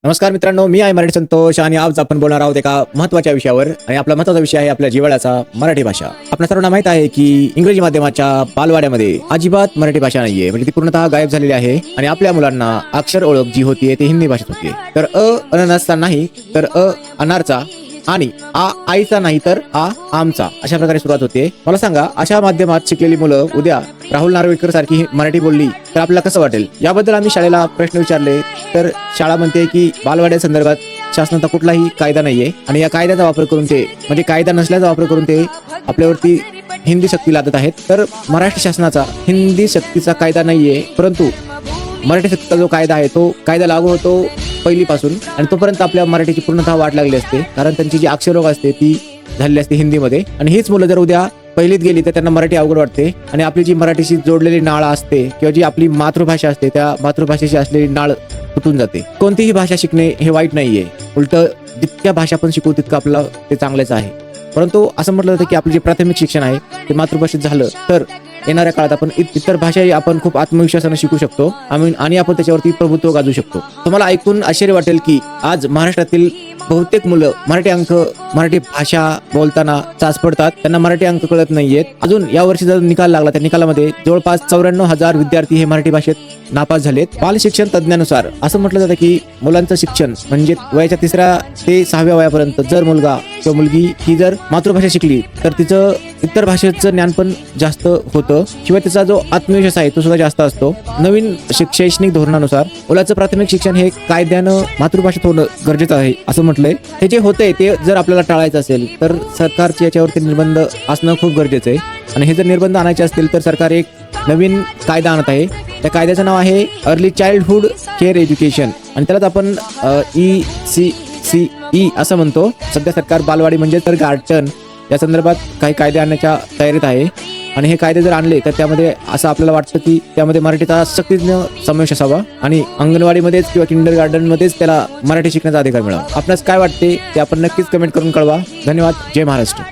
नमस्कार मित्रांनो, मी आहे मराठी संतोष आणि आज आपण बोलणार आहोत एका महत्त्वाच्या विषयावर. आणि आपला महत्त्वाचा विषय आहे आपल्या जिव्हाळ्याचा मराठी भाषा. आपल्या सर्वांना माहित आहे की इंग्रजी माध्यमाच्या बालवाड्यामध्ये अजिबात मराठी भाषा नाहीये, म्हणजे ती पूर्णतः गायब झालेली आहे. आणि आपल्या मुलांना अक्षर ओळख जी होतीये ती हिंदी भाषेत होतीये. तर अननसचा नाही तर अनारचा आणि आईचा नाही तर आमचा अशा प्रकारे सुरुवात होते. मला सांगा, अशा माध्यमात शिकलेली मुलं उद्या राहुल नार्वेकर सारखी मराठी बोलली तर आपल्याला कसं वाटेल? याबद्दल आम्ही शाळेला प्रश्न विचारले तर शाळा म्हणते की बालवाड्या संदर्भात शासनाचा कुठलाही कायदा नाहीये आणि या कायद्याचा वापर करून ते, म्हणजे कायदा नसल्याचा वापर करून ते आपल्यावरती हिंदी सक्ती लादत आहेत. तर महाराष्ट्र शासनाचा हिंदी सक्तीचा कायदा नाहीये, परंतु मराठी सक्तीचा जो कायदा आहे तो कायदा लागू होतो पहिलीपासून आणि तोपर्यंत आपल्या मराठीची पूर्णतः वाट लागली असते, कारण त्यांची जी अक्षरोग असते ती झालेली असते हिंदीमध्ये. आणि हीच मुलं जर उद्या पहिलीत गेली तर त्यांना मराठी अवघड वाटते आणि आपली जी मराठीशी जोडलेली नाळ असते किंवा जी आपली मातृभाषा असते त्या मातृभाषेची असलेली नाळ तुटून जाते. कोणतीही भाषा शिकणे हे वाईट नाहीये, उलट जितक्या भाषा आपण शिकू तितकं आपलं ते चांगलंच आहे. परंतु असं म्हटलं जातं की आपलं जे प्राथमिक शिक्षण आहे ते मातृभाषेत झालं तर येणाऱ्या काळात आपण इतर भाषाही आपण खूप आत्मविश्वासाने शिकू शकतो आणि आपण त्याच्यावरती प्रभुत्व गाजवू शकतो. तुम्हाला ऐकून आश्चर्य वाटेल की आज महाराष्ट्रातील बहुतेक मुलं मराठी भाषा बोलताना चाच पडतात, त्यांना मराठी अंक कळत नाहीयेत. अजून या वर्षी जर निकाल लागला त्या निकालामध्ये जवळपास 94,000 विद्यार्थी हे मराठी भाषेत नापास झालेत. बाल शिक्षण तज्ञानुसार असं म्हटलं जातं की मुलांचं शिक्षण म्हणजे वयाच्या 3ऱ्या ते 6व्या वयापर्यंत जर मुलगा किंवा मुलगी ही जर मातृभाषा शिकली तर तिचं इतर भाषेचं ज्ञान पण जास्त होतं, शिवाय तिचा जो आत्मविश्वास आहे तो सुद्धा जास्त असतो. नवीन शैक्षणिक धोरणानुसार मुलाचं प्राथमिक शिक्षण हे कायद्यानं मातृभाषेत होणं गरजेचं आहे असं म्हटलंय. हे जे होतंय ते जर आपल्याला टाळायचं असेल तर सरकारचे याच्यावरती निर्बंध असणं खूप गरजेचं आहे. आणि हे जर निर्बंध आणायचे असतील तर सरकार एक नवीन कायदा आणत आहे. त्या कायद्याचं नाव आहे अर्ली चाइल्डहुड केअर एज्युकेशन आणि त्यालाच आपण ECCE असं म्हणतो. सध्या सरकार बालवाडी म्हणजे तर गार्डन या संदर्भात काही कायदे आणण्याच्या तयारीत आहे. आणि हे कायदे जर आणले तर त्यामध्ये असं आपल्याला वाटतं की त्यामध्ये मराठीचा सक्तीनं समावेश असावा आणि अंगणवाडीमध्येच किंवा किंडर गार्डनमध्येच त्याला मराठी शिकण्याचा अधिकार मिळावा. आपणास काय वाटते ते आपण नक्कीच कमेंट करून कळवा. धन्यवाद. जय महाराष्ट्र.